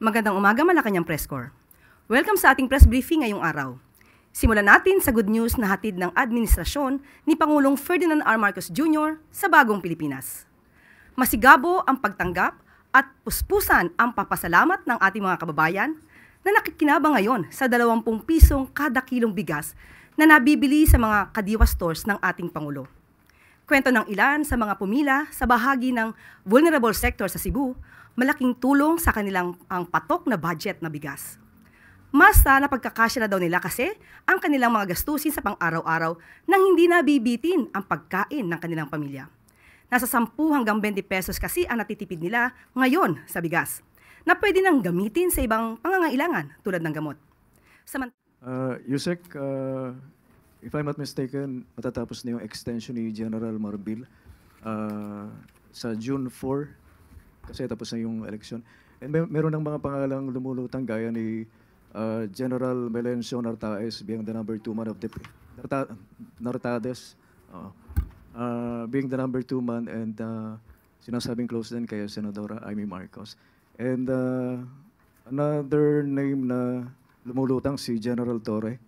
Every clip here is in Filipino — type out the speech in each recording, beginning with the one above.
Magandang umaga, Malacanang Press Corps. Welcome sa ating press briefing ngayong araw. Simulan natin sa good news na hatid ng administrasyon ni Pangulong Ferdinand R. Marcos Jr. sa bagong Pilipinas. Masigabo ang pagtanggap at puspusan ang papasalamat ng ating mga kababayan na nakikinabang ngayon sa 20 pisong kada kilong bigas na nabibili sa mga kadiwa stores ng ating Pangulo. Kwento ng ilan sa mga pumila sa bahagi ng vulnerable sector sa Cebu, malaking tulong sa kanilang ang patok na budget na bigas. Mas napagkakasya na daw nila kasi ang kanilang mga gastusin sa pang-araw-araw nang hindi nabibitin ang pagkain ng kanilang pamilya. Nasa 10 hanggang 20 pesos kasi ang natitipid nila ngayon sa bigas, na pwede nang gamitin sa ibang pangangailangan tulad ng gamot. Yusek, if I'm not mistaken, matatapos na yung extension ni General Marbil sa June 4, kasi tapos na yung election. And meron ng mga pangalang lumulutang gaya ni General Melencio Nartaes being the number 2 man of the Nartades being the number 2 man, and sinasabing close din kay Senadora Amy Marcos. And another name na lumulutang si General Torre,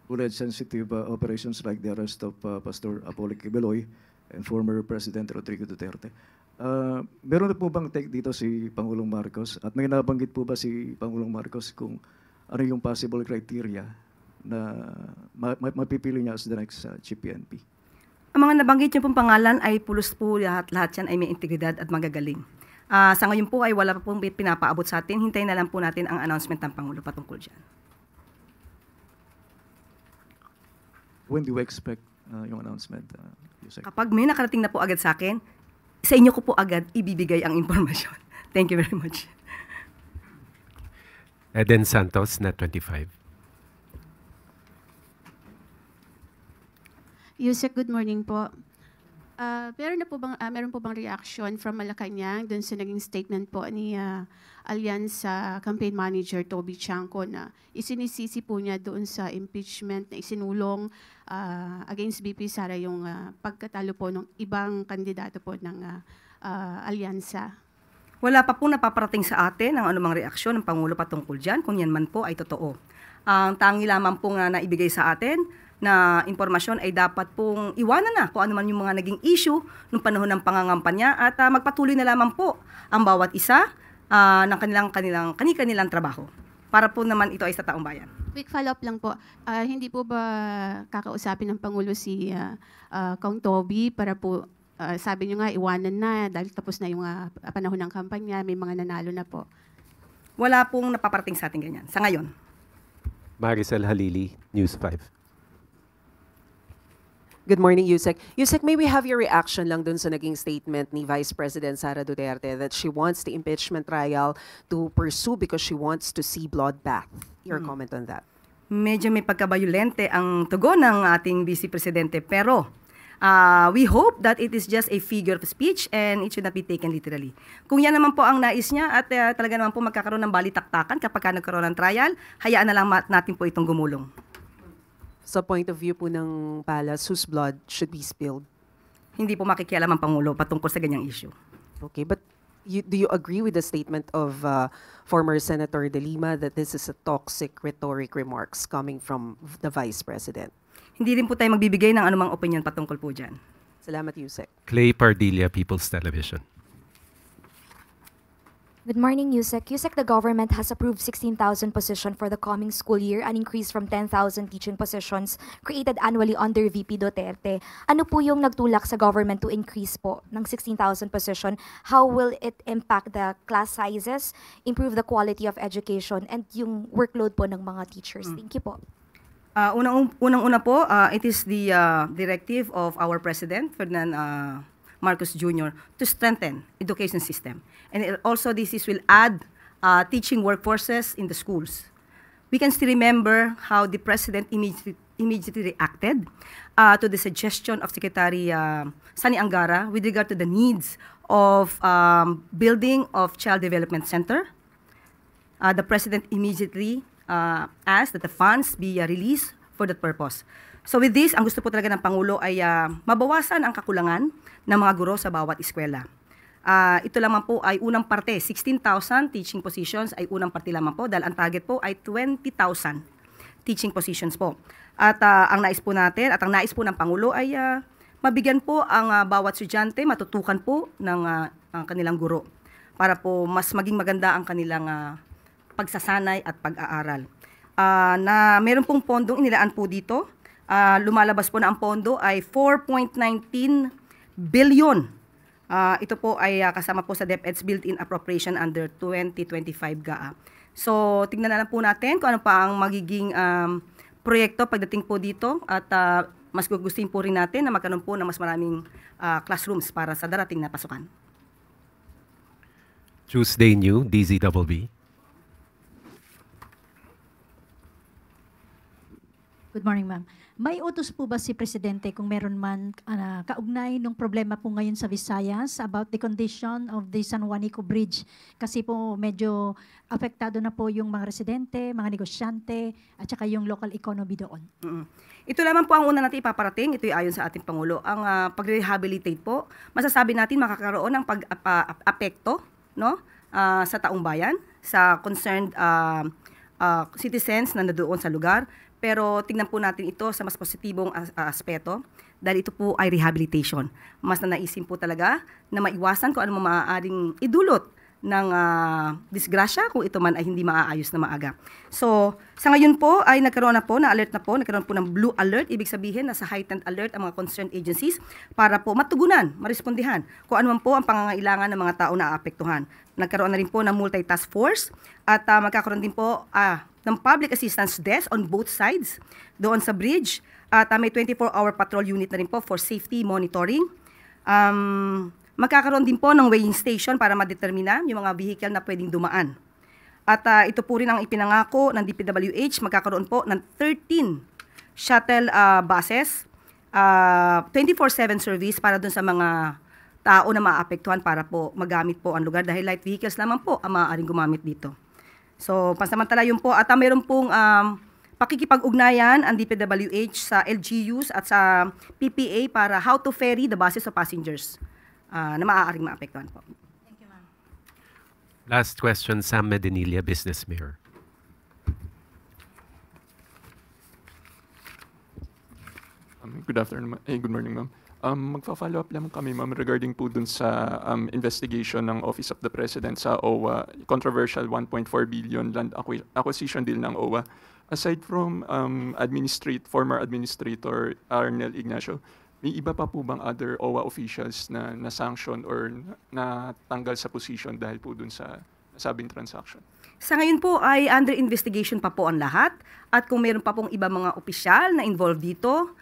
who led sensitive operations like the arrest of Pastor Apollo Kibeloy and former President Rodrigo Duterte. Meron na po bang take dito si Pangulong Marcos? At may nabanggit po ba si Pangulong Marcos kung ano yung possible criteria na mapipili niya as the next Chief PNP? Ang mga nabanggit niyo pong pangalan ay pulos po lahat yan ay may integridad at magagaling. Sa ngayon po ay wala pa pong pinapaabot sa atin. Hintayin na lang po natin ang announcement ng Pangulo patungkol dyan. When do we expect yung announcement? Kapag may nakarating na po agad sa akin, sa inyo ko po agad ibibigay ang impormasyon. Thank you very much. Eden Santos, Net 25. Yusek, good morning po. Meron po bang reaction from Malacanang dun sa naging statement po ni Alyansa Campaign Manager Toby Chanco na isinisisi po niya doon sa impeachment na isinulong against BP Sara yung pagkatalo po ng ibang kandidato po ng Alyansa? Wala pa po napaparating sa atin ang anumang reaksyon ng Pangulo patungkol dyan, kung yan man po ay totoo. Ang tangi lamang po nga naibigay sa atin na impormasyon ay dapat pong iwanan na kung ano man yung mga naging issue nung panahon ng pangangampanya at magpatuloy na lamang po ang bawat isa ng kanilang trabaho para po naman ito ay sa taong bayan. Quick follow-up lang po. Hindi po ba kakausapin ng Pangulo si Kong Toby para po sabi niyo nga iwanan na dahil tapos na yung panahon ng kampanya, may mga nanalo na po? Wala pong napaparating sa atin ganyan sa ngayon. Maricel Halili, News 5. Good morning, Yusek. Yusek, may we have your reaction lang dun sa naging statement ni Vice President Sara Duterte that she wants the impeachment trial to pursue because she wants to see bloodbath. Your comment on that? Medyo may pagkabayolente ang tugon ng ating Vice Presidente, pero we hope that it is just a figure of speech and it should not be taken literally. Kung yan naman po ang nais niya at talaga naman po magkakaroon ng balitaktakan kapag nagkaroon ng trial, hayaan na lang natin po itong gumulong. Sa point of view po ng Palace, whose blood should be spilled? Hindi po makikialam ang Pangulo patungkol sa ganyang issue. Okay, but do you agree with the statement of former Senator De Lima that this is a toxic rhetoric remarks coming from the Vice President? Hindi rin po tayo magbibigay ng anumang opinion patungkol po dyan. Salamat, Yusek. Clay Pardilla, People's Television. Good morning, Yusek. Yusek, the government has approved 16,000 positions for the coming school year, an increase from 10,000 teaching positions created annually under VP Duterte. Ano po yung nagtulak sa government to increase po ng 16,000 position? How will it impact the class sizes, improve the quality of education, and yung workload po ng mga teachers? Thank you po. Unang-una po, it is the directive of our President, Ferdinand Marcos Jr., to strengthen education system. And also this will add teaching workforces in the schools. We can still remember how the President immediately reacted to the suggestion of Secretary Sani Angara with regard to the needs of building of Child Development Center. The President immediately asked that the funds be released for that purpose. So with this, ang gusto po talaga ng Pangulo ay mabawasan ang kakulangan ng mga guro sa bawat eskwela. Ito lamang po ay unang parte, 16,000 teaching positions ay unang parte lamang po dahil ang target po ay 20,000 teaching positions po. At ang nais po natin at ang nais po ng Pangulo ay mabigyan po ang bawat estudyante, matutukan po ng ang kanilang guro para po mas maging maganda ang kanilang pagsasanay at pag-aaral. Na meron pong pondong inilaan po dito. Lumalabas po na ang pondo ay 4.19 billion. Ito po ay kasama po sa DepEd's built-in appropriation under 2025 GAA. So, tingnan na lang po natin kung ano pa ang magiging proyekto pagdating po dito at mas gugustuhin po rin natin na magkaroon po ng mas maraming classrooms para sa darating na pasukan. Tuesday New, DZBB. Good morning, ma'am. May utos po ba si Presidente kung meron man kaugnay ng problema po ngayon sa Visayas about the condition of the San Juanico Bridge? Kasi po medyo apektado na po yung mga residente, mga negosyante, at saka yung local economy doon. Ito lamang po ang una natin ipaparating. Ito ay ayon sa ating Pangulo. Ang pag-rehabilitate po, masasabi natin makakaroon ng pag-apekto no? Sa taong bayan, sa concerned citizens na nandoon sa lugar. Pero tingnan po natin ito sa mas positibong aspeto dahil ito po ay rehabilitation. Mas nanaisin po talaga na maiwasan kung ano maaaring idulot ng disgrasya kung ito man ay hindi maaayos na maaga. So, sa ngayon po ay nagkaroon po ng blue alert. Ibig sabihin na sa heightened alert ang mga concerned agencies para po matugunan, marespondihan kung ano man po ang pangangailangan ng mga tao na aapektuhan. Nagkaroon na rin po ng multi-task force at magkakaroon din po ng public assistance desk on both sides doon sa bridge. At may 24-hour patrol unit na rin po for safety monitoring. Magkakaroon din po ng weighing station para madetermina yung mga vehicle na pwedeng dumaan. At ito po rin ang ipinangako ng DPWH, magkakaroon po ng 13 shuttle buses, 24/7 service para dun sa mga tao na maapektuhan para po magamit po ang lugar dahil light vehicles lamang po ang maaaring gumamit dito. So, pansamantala yun po. At mayroon pong pakikipag-ugnayan ang DPWH sa LGUs at sa PPA para how to ferry the buses of passengers na maaaring maapektuhan po. Thank you, ma'am. Last question, Sam Medinilla, Business Mirror. Good afternoon, good morning, ma'am. Magfa-follow up lang kami, ma'am, regarding po dun sa investigation ng Office of the President sa OWA, controversial 1.4 billion land acquisition deal ng OWA. Aside from former administrator Arnel Ignacio, may iba pa po bang other OWA officials na na-sanction or natanggal sa position dahil po dun sa nasabing transaction? Sa ngayon po ay under investigation pa po ang lahat at kung meron pa pong iba mga opisyal na involved dito,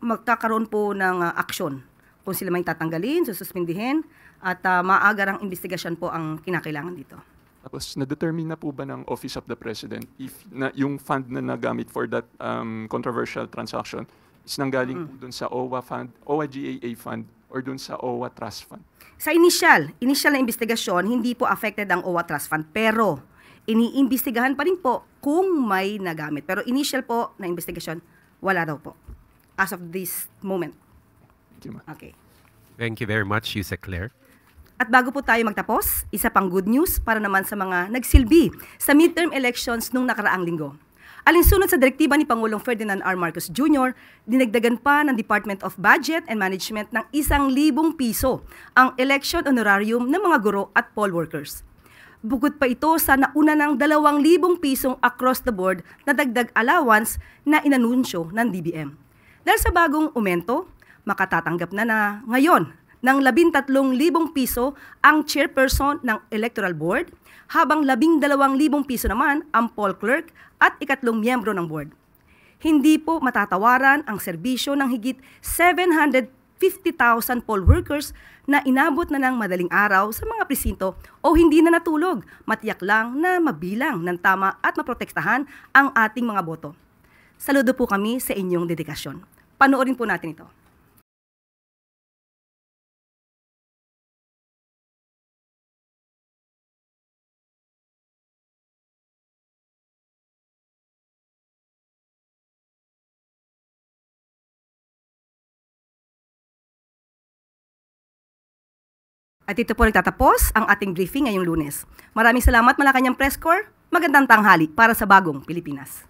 magkakaroon po ng aksyon kung sila may tatanggalin, sususpindihin at maagar ang investigasyon po ang kinakailangan dito. Tapos, na-determine na po ba ng Office of the President if yung fund na nagamit for that controversial transaction is nanggaling po dun sa OWA fund, OWA GAA fund or dun sa OWA Trust Fund? Sa initial na investigasyon, hindi po affected ang OWA Trust Fund pero iniimbestigahan pa rin po kung may nagamit. Pero initial po na investigasyon, wala daw po. As of this moment. Thank you, ma'am. Okay. Thank you very much, Yusek Claire. At bago po tayo magtapos, isa pang good news para naman sa mga nagsilbi sa midterm elections nung nakaraang linggo. Alinsunod sa direktiba ni Pangulong Ferdinand R. Marcos Jr., dinagdagan pa ng Department of Budget and Management ng 1,000 piso ang election honorarium ng mga guro at poll workers. Bukod pa ito sa nauna ng 2,000 pisong across the board na dagdag allowance na inanunsyo ng DBM. Dahil sa bagong aumento, makatatanggap na ngayon ng 13,000 piso ang chairperson ng Electoral Board, habang 12,000 piso naman ang poll clerk at ikatlong miyembro ng board. Hindi po matatawaran ang serbisyo ng higit 750,000 poll workers na inabot na ng madaling araw sa mga presinto o hindi na natulog, matiyak lang na mabilang ng tama at maprotektahan ang ating mga boto. Saludo po kami sa inyong dedikasyon. Panoorin po natin ito. At ito po nagtatapos ang ating briefing ngayong Lunes. Maraming salamat Malacanang Press Corps. Magandang tanghali para sa bagong Pilipinas.